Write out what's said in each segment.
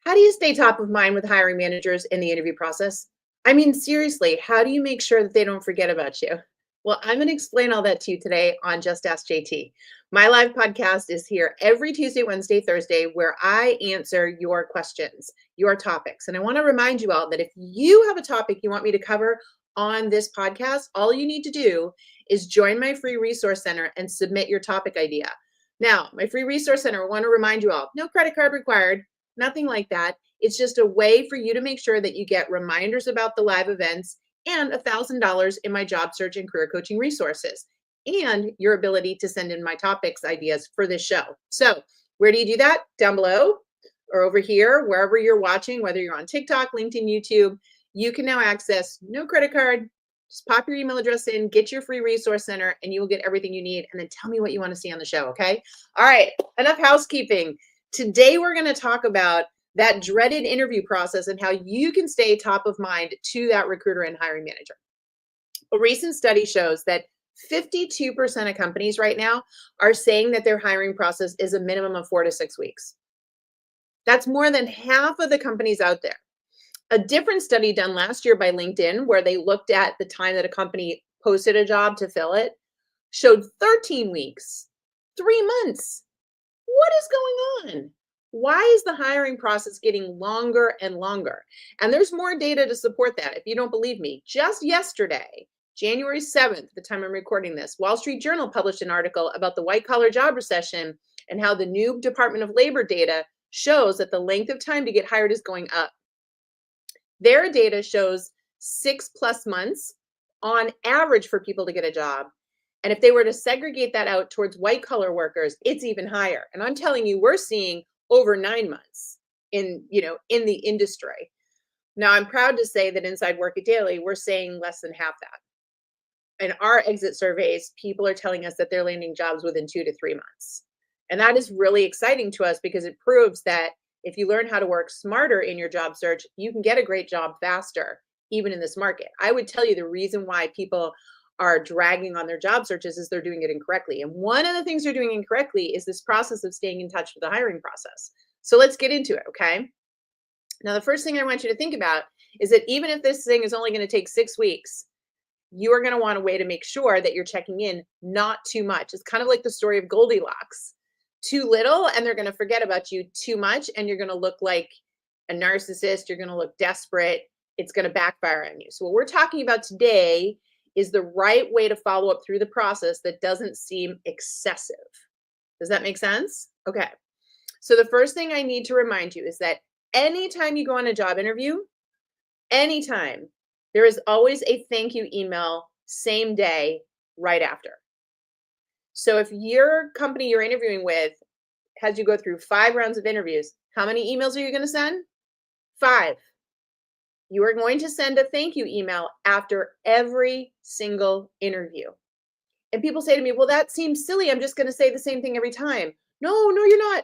How do you stay top of mind with hiring managers in the interview process? I mean, seriously, how do you make sure that they don't forget about you? Well, I'm going to explain all that to you today on Just Ask JT. My live podcast is here every Tuesday, Wednesday, Thursday, where I answer your questions, your topics. And I want to remind you all that if you have a topic you want me to cover on this podcast, all you need to do is join my free resource center and submit your topic idea. Now, my free resource center, I want to remind you all, no credit card required. Nothing like that. It's just a way for you to make sure that you get reminders about the live events and $1,000 in my job search and career coaching resources and your ability to send in my topics ideas for this show. So where do you do that? Down below or over here, wherever you're watching, whether you're on TikTok, LinkedIn, YouTube, you can now access no credit card. Just pop your email address in, get your free resource center, and you will get everything you need. And then tell me what you want to see on the show, okay? All right, enough housekeeping. Today, we're going to talk about that dreaded interview process and how you can stay top of mind to that recruiter and hiring manager. A recent study shows that 52% of companies right now are saying that their hiring process is a minimum of 4 to 6 weeks. That's more than half of the companies out there. A different study done last year by LinkedIn, where they looked at the time that a company posted a job to fill it, showed 13 weeks, 3 months. What is going on? Why is the hiring process getting longer and longer? And there's more data to support that. If you don't believe me, just yesterday, January 7th, the time I'm recording this, Wall Street Journal published an article about the white-collar job recession and how the new Department of Labor data shows that the length of time to get hired is going up. Their data shows 6+ months on average for people to get a job. And if they were to segregate that out towards white collar workers, it's even higher. And I'm telling you, we're seeing over 9 months in the industry. Now, I'm proud to say that inside Work It Daily, we're saying less than half that. In our exit surveys, people are telling us that they're landing jobs within 2 to 3 months. And that is really exciting to us because it proves that if you learn how to work smarter in your job search, you can get a great job faster, even in this market. I would tell you the reason why people are dragging on their job searches is they're doing it incorrectly. And one of the things they're doing incorrectly is this process of staying in touch with the hiring process. So let's get into it, okay? Now, the first thing I want you to think about is that even if this thing is only going to take 6 weeks, you are going to want a way to make sure that you're checking in not too much. It's kind of like the story of Goldilocks. Too little, and they're going to forget about you. Too much, and you're going to look like a narcissist. You're going to look desperate. It's going to backfire on you. So what we're talking about today is the right way to follow up through the process that doesn't seem excessive. Does that make sense? Okay. So the first thing I need to remind you is that anytime you go on a job interview, anytime, there is always a thank you email same day right after. So if your company you're interviewing with has you go through 5 rounds of interviews, how many emails are you going to send? 5. You are going to send a thank you email after every single interview. And people say to me, well, that seems silly. I'm just going to say the same thing every time. No, you're not.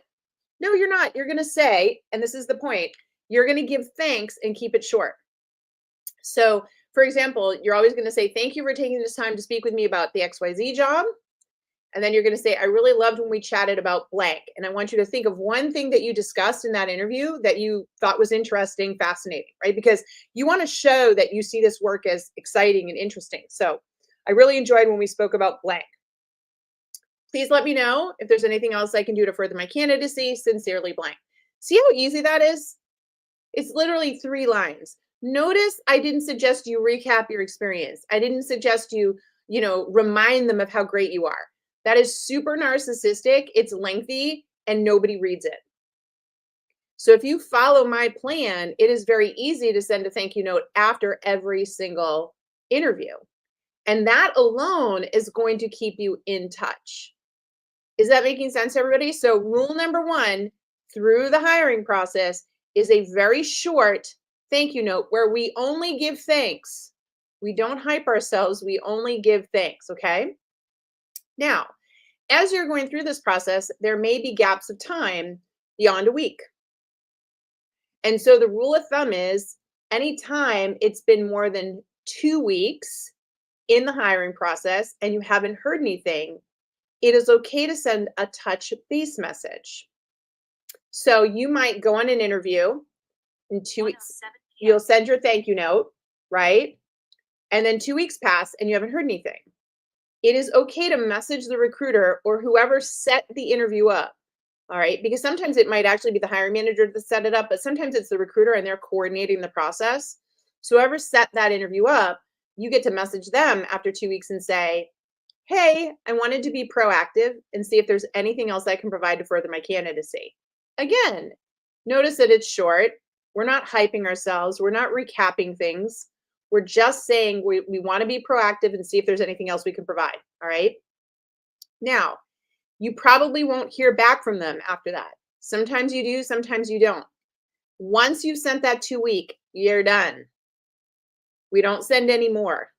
No, you're not. You're going to say, and this is the point, you're going to give thanks and keep it short. So, for example, you're always going to say, thank you for taking this time to speak with me about the XYZ job. And then you're going to say, I really loved when we chatted about blank. And I want you to think of one thing that you discussed in that interview that you thought was interesting, fascinating, right? Because you want to show that you see this work as exciting and interesting. So I really enjoyed when we spoke about blank. Please let me know if there's anything else I can do to further my candidacy. Sincerely, blank. See how easy that is? It's literally 3 lines. Notice I didn't suggest you recap your experience. I didn't suggest you, remind them of how great you are. That is super narcissistic, it's lengthy, and nobody reads it. So if you follow my plan, it is very easy to send a thank you note after every single interview. And that alone is going to keep you in touch. Is that making sense, everybody? So rule number 1 through the hiring process is a very short thank you note where we only give thanks. We don't hype ourselves, we only give thanks, okay? Now, as you're going through this process, there may be gaps of time beyond a week. And so the rule of thumb is anytime it's been more than 2 weeks in the hiring process and you haven't heard anything, it is okay to send a touch base message. So you might go on an interview In 2 weeks, you'll send your thank you note, right? And then 2 weeks pass and you haven't heard anything. It is okay to message the recruiter or whoever set the interview up. All right. Because sometimes it might actually be the hiring manager that set it up, but sometimes it's the recruiter and they're coordinating the process. So whoever set that interview up, you get to message them after 2 weeks and say, hey, I wanted to be proactive and see if there's anything else I can provide to further my candidacy. Again, notice that it's short. We're not hyping ourselves. We're not recapping things. We're just saying we want to be proactive and see if there's anything else we can provide. All right. Now, you probably won't hear back from them after that. Sometimes you do, sometimes you don't. Once you've sent that 2 week, you're done. We don't send any more.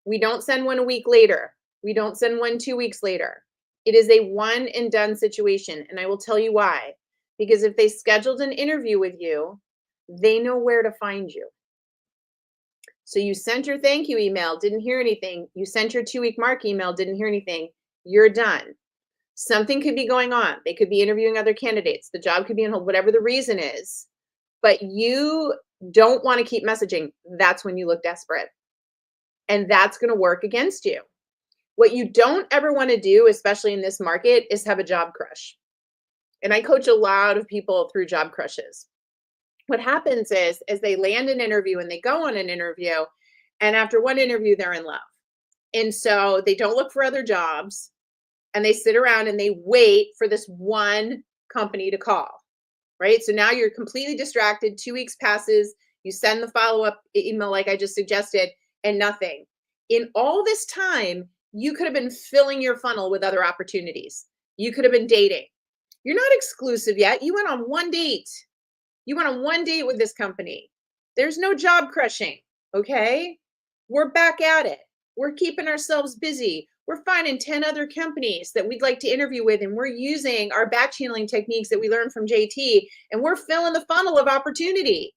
We don't send one a week later. We don't send one 2 weeks later. It is a one and done situation. And I will tell you why. Because if they scheduled an interview with you, they know where to find you. So you sent your thank you email, didn't hear anything. You sent your 2 week mark email, didn't hear anything. You're done. Something could be going on. They could be interviewing other candidates. The job could be on hold, whatever the reason is. But you don't want to keep messaging. That's when you look desperate. And that's going to work against you. What you don't ever want to do, especially in this market, is have a job crush. And I coach a lot of people through job crushes. What happens is they land an interview and they go on an interview, and after one interview, they're in love. And so they don't look for other jobs. And they sit around and they wait for this one company to call, right? So now you're completely distracted. 2 weeks passes. You send the follow-up email like I just suggested and nothing. In all this time, you could have been filling your funnel with other opportunities. You could have been dating. You're not exclusive yet. You went on one date. You went on one date with this company. There's no job crushing, okay? We're back at it. We're keeping ourselves busy. We're finding 10 other companies that we'd like to interview with, and we're using our back channeling techniques that we learned from JT, and we're filling the funnel of opportunity.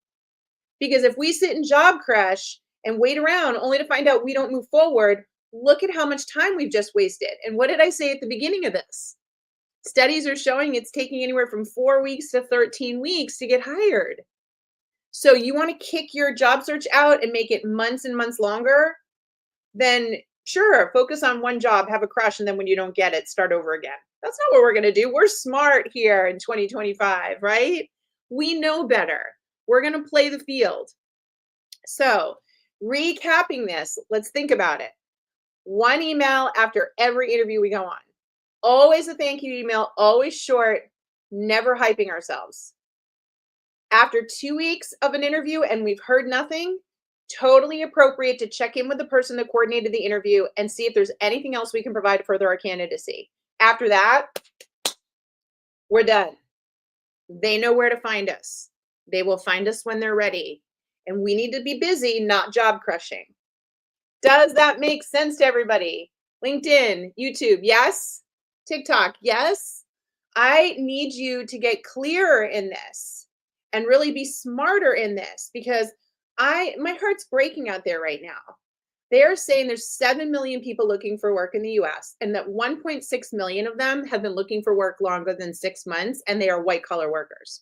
Because if we sit in job crush and wait around only to find out we don't move forward, look at how much time we've just wasted. And what did I say at the beginning of this? Studies are showing it's taking anywhere from 4 weeks to 13 weeks to get hired. So you want to kick your job search out and make it months and months longer? Then sure, focus on one job, have a crush, and then when you don't get it, start over again. That's not what we're going to do. We're smart here in 2025, right? We know better. We're going to play the field. So recapping this, let's think about it. One email after every interview we go on. Always a thank you email, always short, never hyping ourselves. After 2 weeks of an interview and we've heard nothing, totally appropriate to check in with the person that coordinated the interview and see if there's anything else we can provide to further our candidacy. After that, we're done. They know where to find us. They will find us when they're ready. And we need to be busy, not job crushing. Does that make sense to everybody? LinkedIn, YouTube, yes. TikTok, yes. I need you to get clearer in this and really be smarter in this, because my heart's breaking out there right now. They're saying there's 7 million people looking for work in the US, and that 1.6 million of them have been looking for work longer than 6 months, and they are white collar workers.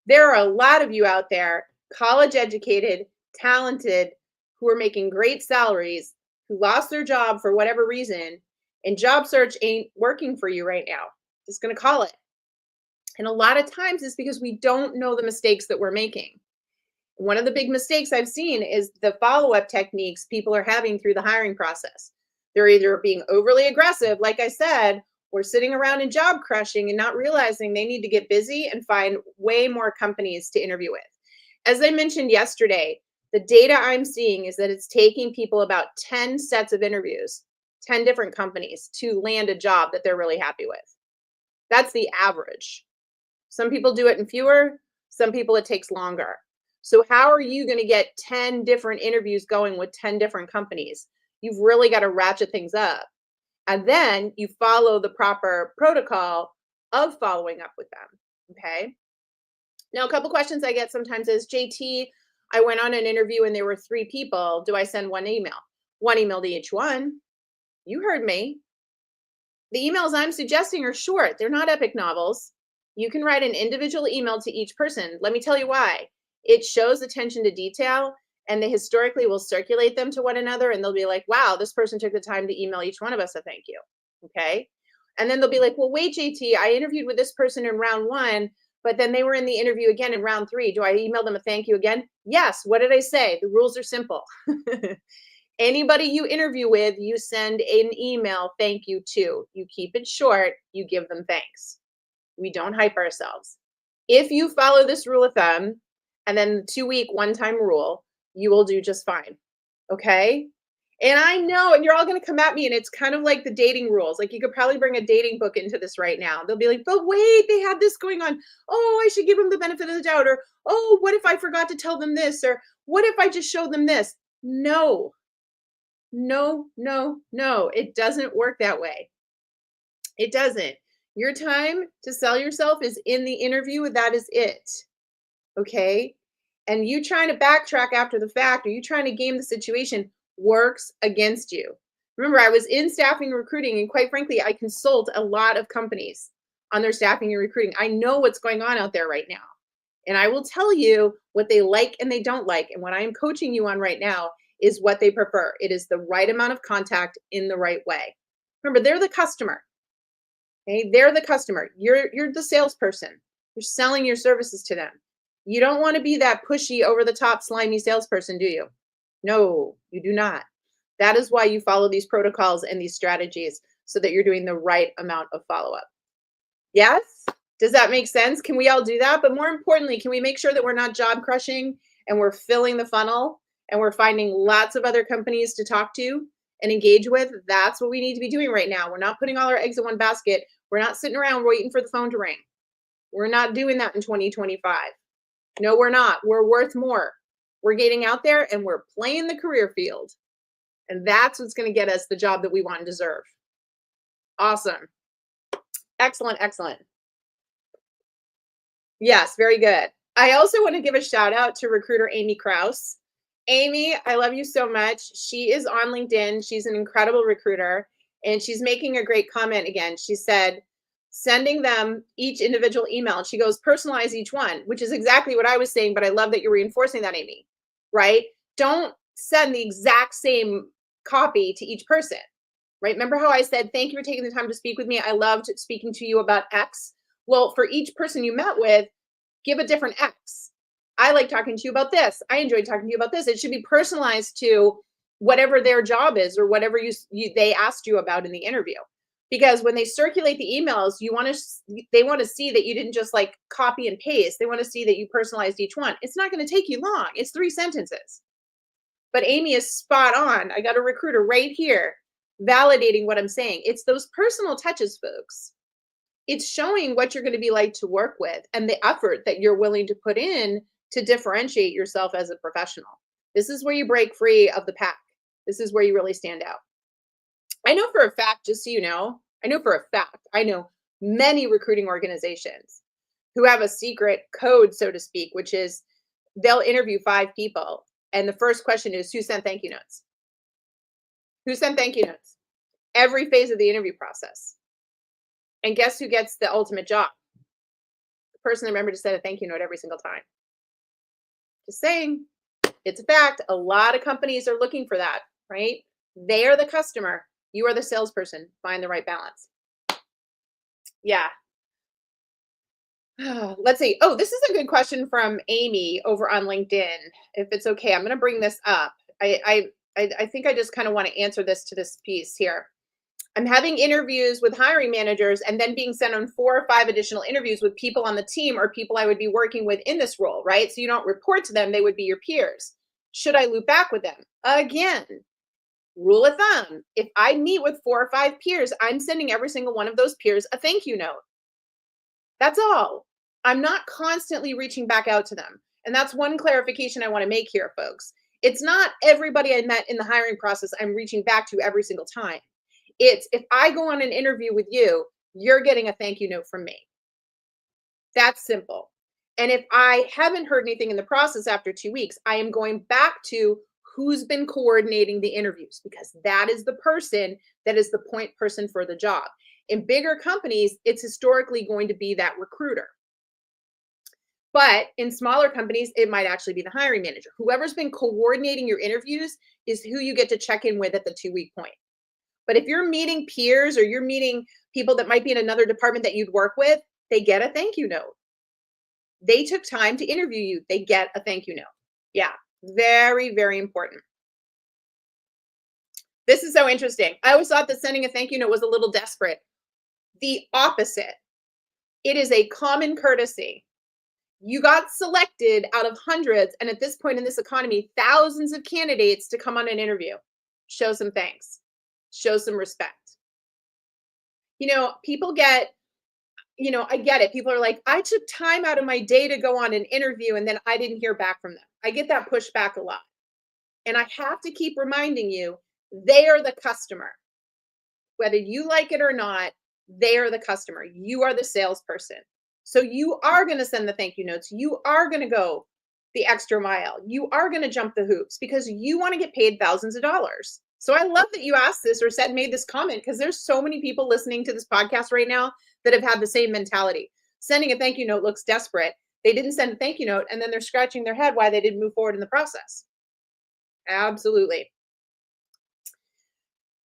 There are a lot of you out there, college educated, talented, who are making great salaries, who lost their job for whatever reason, and job search ain't working for you right now. Just going to call it. And a lot of times it's because we don't know the mistakes that we're making. One of the big mistakes I've seen is the follow-up techniques people are having through the hiring process. They're either being overly aggressive, like I said, or sitting around and job crushing and not realizing they need to get busy and find way more companies to interview with. As I mentioned yesterday, the data I'm seeing is that it's taking people about 10 sets of interviews, 10 different companies to land a job that they're really happy with. That's the average. Some people do it in fewer, some people it takes longer. So how are you going to get 10 different interviews going with 10 different companies? You've really got to ratchet things up. And then you follow the proper protocol of following up with them. Okay. Now, a couple questions I get sometimes is, JT, I went on an interview and there were 3 people. Do I send one email? One email to each one. You heard me. The emails I'm suggesting are short. They're not epic novels. You can write an individual email to each person. Let me tell you why. It shows attention to detail, and they historically will circulate them to one another, and they'll be like, wow, this person took the time to email each one of us a thank you. Okay. And then they'll be like, well, wait, JT, I interviewed with this person in round one, but then they were in the interview again in round three. Do I email them a thank you again? Yes. What did I say? The rules are simple. Anybody you interview with, you send an email thank you to. You keep it short, you give them thanks. We don't hype ourselves. If you follow this rule of thumb and then 2-week one-time rule, you will do just fine. Okay? And I know, and you're all going to come at me, and it's kind of like the dating rules. Like, you could probably bring a dating book into this right now. They'll be like, but wait, they had this going on. Oh, I should give them the benefit of the doubt. Or, oh, what if I forgot to tell them this? Or what if I just showed them this? No, no, no, no. It doesn't work that way. It doesn't. Your time to sell yourself is in the interview. That is it. Okay? And you trying to backtrack after the fact, or you trying to game the situation, works against you. Remember, I was in staffing and recruiting, and quite frankly, I consult a lot of companies on their staffing and recruiting. I know what's going on out there right now. And I will tell you what they like and they don't like. And what I am coaching you on right now is what they prefer. It is the right amount of contact in the right way. Remember, they're the customer. Okay? They're the customer. You're the salesperson. You're selling your services to them. You don't want to be that pushy, over the top, slimy salesperson, do you? No, you do not. That is why you follow these protocols and these strategies, so that you're doing the right amount of follow-up. Yes? Does that make sense? Can we all do that? But more importantly, can we make sure that we're not job crushing and we're filling the funnel and we're finding lots of other companies to talk to and engage with? That's what we need to be doing right now. We're not putting all our eggs in one basket. We're not sitting around waiting for the phone to ring. We're not doing that in 2025. No, we're not. We're worth more. We're getting out there and we're playing the career field. And that's what's going to get us the job that we want and deserve. Awesome. Excellent, excellent. Yes, very good. I also want to give a shout out to recruiter Amy Kraus. Amy, I love you so much. She is on LinkedIn. She's an incredible recruiter, and she's making a great comment again. She said, sending them each individual email. She goes, personalize each one, which is exactly what I was saying, but I love that you're reinforcing that, Amy, right? Don't send the exact same copy to each person, right? Remember how I said, thank you for taking the time to speak with me. I loved speaking to you about X. Well, for each person you met with, give a different X. I like talking to you about this. I enjoyed talking to you about this. It should be personalized to whatever their job is, or whatever they asked you about in the interview. Because when they circulate the emails, they want to see that you didn't just like copy and paste. They want to see that you personalized each one. It's not going to take you long. It's 3 sentences. But Amy is spot on. I got a recruiter right here validating what I'm saying. It's those personal touches, folks. It's showing what you're going to be like to work with and the effort that you're willing to put in to differentiate yourself as a professional. This is where you break free of the pack. This is where you really stand out. I know for a fact, just so you know, I know many recruiting organizations who have a secret code, so to speak, which is they'll interview 5 people. And the first question is, who sent thank you notes? Who sent thank you notes? Every phase of the interview process. And guess who gets the ultimate job? The person that remembered to send a thank you note every single time. Just saying, it's a fact. A lot of companies are looking for that, right? They are the customer. You are the salesperson. Find the right balance. Yeah. Let's see. Oh, this is a good question from Amy over on LinkedIn. If it's okay, I'm going to bring this up. I think I just kind of want to answer to this piece here. I'm having interviews with hiring managers and then being sent on 4 or 5 additional interviews with people on the team or people I would be working with in this role, right? So you don't report to them. They would be your peers. Should I loop back with them? Again, rule of thumb. If I meet with 4 or 5 peers, I'm sending every single one of those peers a thank you note. That's all. I'm not constantly reaching back out to them. And that's one clarification I want to make here, folks. It's not everybody I met in the hiring process I'm reaching back to every single time. It's if I go on an interview with you, you're getting a thank you note from me. That's simple. And if I haven't heard anything in the process after 2 weeks, I am going back to who's been coordinating the interviews, because that is the person that is the point person for the job. In bigger companies, it's historically going to be that recruiter. But in smaller companies, it might actually be the hiring manager. Whoever's been coordinating your interviews is who you get to check in with at the 2-week point. But if you're meeting peers or you're meeting people that might be in another department that you'd work with, they get a thank you note. They took time to interview you. They get a thank you note. Yeah, very, very important. This is so interesting. I always thought that sending a thank you note was a little desperate. The opposite. It is a common courtesy. You got selected out of hundreds, and at this point in this economy, thousands of candidates to come on an interview. Show some thanks. Show some respect. People get, I get it. People are like, I took time out of my day to go on an interview and then I didn't hear back from them. I get that pushback a lot. And I have to keep reminding you, they are the customer. Whether you like it or not, they are the customer. You are the salesperson. So you are going to send the thank you notes. You are going to go the extra mile. You are going to jump the hoops because you want to get paid thousands of dollars. So I love that you asked this or made this comment, because there's so many people listening to this podcast right now that have had the same mentality. Sending a thank you note looks desperate. They didn't send a thank you note, and then they're scratching their head why they didn't move forward in the process. Absolutely.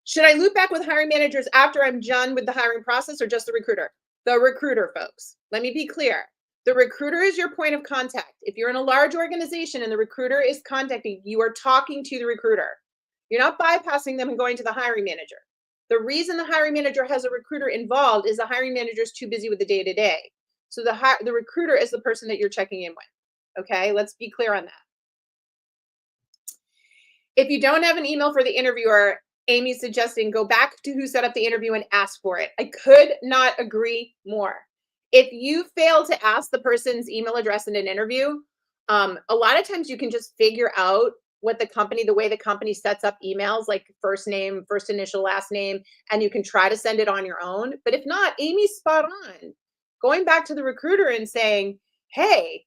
Should I loop back with hiring managers after I'm done with the hiring process, or just the recruiter? The recruiter, folks. Let me be clear. The recruiter is your point of contact. If you're in a large organization and the recruiter is contacting, you are talking to the recruiter. You're not bypassing them and going to the hiring manager. The reason the hiring manager has a recruiter involved is the hiring manager is too busy with the day-to-day. So the recruiter is the person that you're checking in with. Okay, let's be clear on that. If you don't have an email for the interviewer, Amy's suggesting go back to who set up the interview and ask for it. I could not agree more. If you fail to ask the person's email address in an interview, a lot of times you can just figure out the way the company sets up emails, like first name, first initial, last name, and you can try to send it on your own. But if not, Amy's spot on. Going back to the recruiter and saying, hey,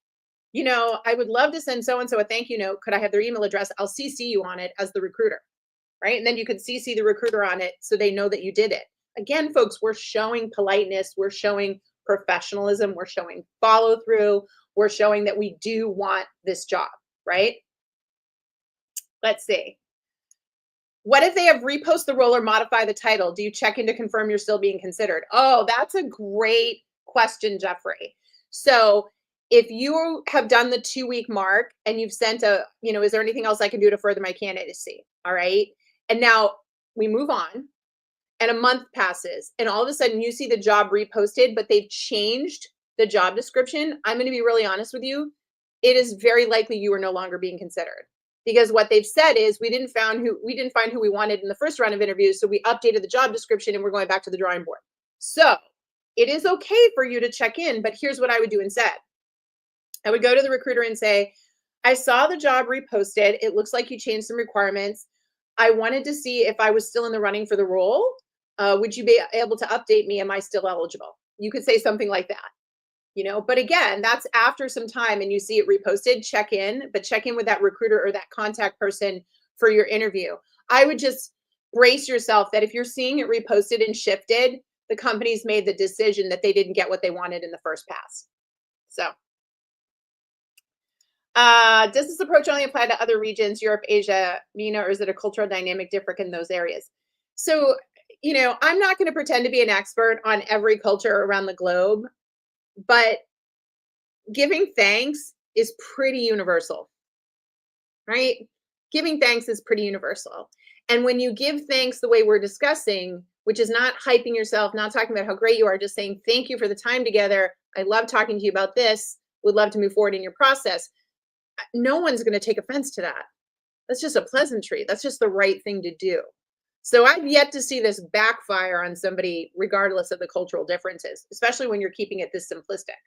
I would love to send so-and-so a thank you note. Could I have their email address? I'll CC you on it as the recruiter, right? And then you could CC the recruiter on it so they know that you did it. Again, folks, we're showing politeness. We're showing professionalism. We're showing follow through. We're showing that we do want this job, right? Let's see. What if they have repost the role or modify the title? Do you check in to confirm you're still being considered? Oh, that's a great question, Jeffrey. So if you have done the 2-week mark and you've sent is there anything else I can do to further my candidacy? All right. And now we move on and a month passes and all of a sudden you see the job reposted, but they've changed the job description. I'm going to be really honest with you. It is very likely you are no longer being considered, because what they've said is we didn't find who we wanted in the first round of interviews. So we updated the job description and we're going back to the drawing board. So it is okay for you to check in, but here's what I would do instead. I would go to the recruiter and say, I saw the job reposted. It looks like you changed some requirements. I wanted to see if I was still in the running for the role. Would you be able to update me? Am I still eligible? You could say something like that, but again, that's after some time and you see it reposted, check in with that recruiter or that contact person for your interview. I would just brace yourself that if you're seeing it reposted and shifted, the company's made the decision that they didn't get what they wanted in the first pass. So. Does this approach only apply to other regions, Europe, Asia, MENA, or is it a cultural dynamic different in those areas? So, I'm not going to pretend to be an expert on every culture around the globe, but giving thanks is pretty universal, right? Giving thanks is pretty universal. And when you give thanks the way we're discussing, which is not hyping yourself, not talking about how great you are, just saying, thank you for the time together. I love talking to you about this. Would love to move forward in your process. No one's going to take offense to that. That's just a pleasantry. That's just the right thing to do. So I've yet to see this backfire on somebody, regardless of the cultural differences, especially when you're keeping it this simplistic.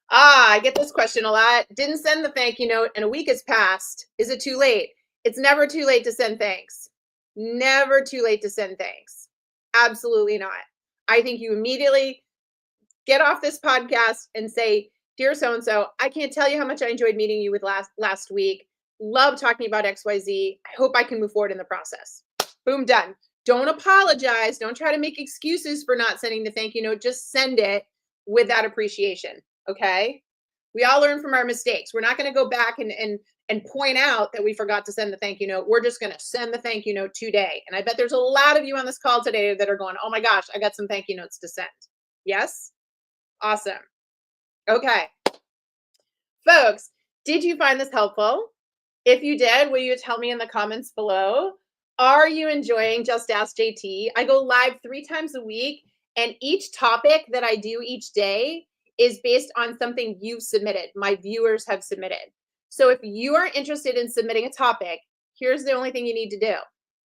I get this question a lot. Didn't send the thank you note and a week has passed. Is it too late? It's never too late to send thanks. Never too late to send thanks. Absolutely not. I think you immediately get off this podcast and say, dear so-and-so, I can't tell you how much I enjoyed meeting you with last week. Love talking about XYZ. I hope I can move forward in the process. Boom, done. Don't apologize. Don't try to make excuses for not sending the thank you note. Just send it with that appreciation. Okay. We all learn from our mistakes. We're not going to go back and point out that we forgot to send the thank you note. We're just going to send the thank you note today. And I bet there's a lot of you on this call today that are going, oh my gosh, I got some thank you notes to send. Yes? Awesome. Okay. Folks, did you find this helpful? If you did, will you tell me in the comments below? Are you enjoying Just Ask JT? I go live 3 times a week, and each topic that I do each day is based on something you've submitted, my viewers have submitted. So if you are interested in submitting a topic, here's the only thing you need to do.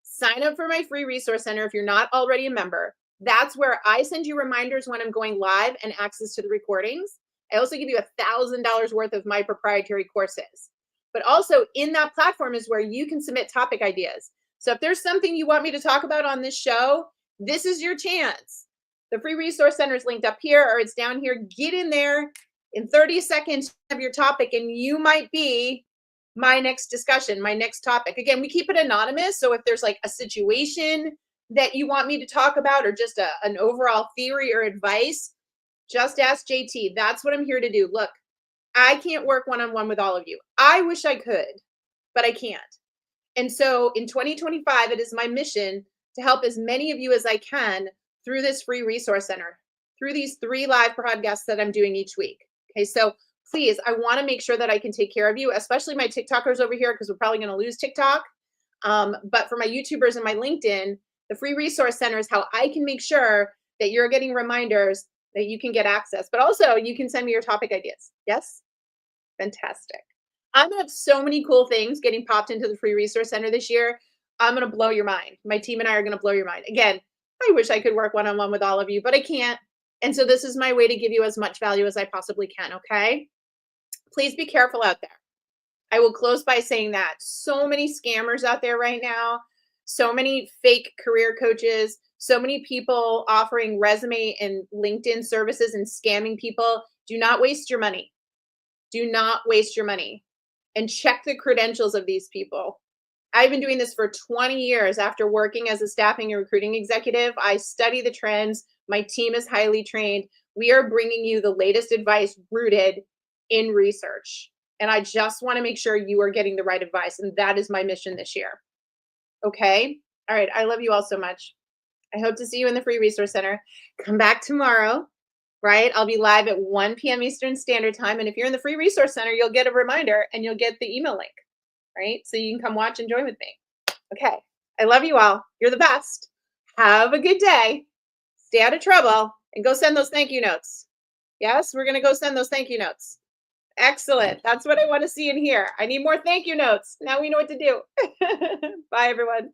Sign up for my free resource center if you're not already a member. That's where I send you reminders when I'm going live and access to the recordings. I also give you $1,000 worth of my proprietary courses. But also in that platform is where you can submit topic ideas. So if there's something you want me to talk about on this show, this is your chance. The free resource center is linked up here or it's down here. Get in there in 30 seconds of your topic and you might be my next discussion, my next topic. Again, we keep it anonymous. So if there's like a situation that you want me to talk about or just an overall theory or advice, just ask JT. That's what I'm here to do. Look, I can't work one-on-one with all of you. I wish I could, but I can't. And so in 2025, it is my mission to help as many of you as I can through this free resource center, through these 3 live podcasts that I'm doing each week. Okay, so please, I want to make sure that I can take care of you, especially my TikTokers over here, because we're probably going to lose TikTok. But for my YouTubers and my LinkedIn, the free resource center is how I can make sure that you're getting reminders that you can get access, but also you can send me your topic ideas. Yes? Fantastic. I'm going to have so many cool things getting popped into the free resource center this year. I'm going to blow your mind. My team and I are going to blow your mind. Again, I wish I could work one-on-one with all of you, but I can't. And so this is my way to give you as much value as I possibly can, okay? Please be careful out there. I will close by saying that. So many scammers out there right now, so many fake career coaches, so many people offering resume and LinkedIn services and scamming people. Do not waste your money. Do not waste your money. And check the credentials of these people. I've been doing this for 20 years after working as a staffing and recruiting executive. I study the trends. My team is highly trained. We are bringing you the latest advice rooted in research. And I just want to make sure you are getting the right advice. And that is my mission this year. Okay? All right. I love you all so much. I hope to see you in the free resource center. Come back tomorrow, right? I'll be live at 1 p.m. Eastern Standard Time. And if you're in the free resource center, you'll get a reminder and you'll get the email link, right? So you can come watch and join with me. Okay. I love you all. You're the best. Have a good day. Stay out of trouble and go send those thank you notes. Yes, we're going to go send those thank you notes. Excellent. That's what I want to see in here. I need more thank you notes. Now we know what to do. Bye, everyone.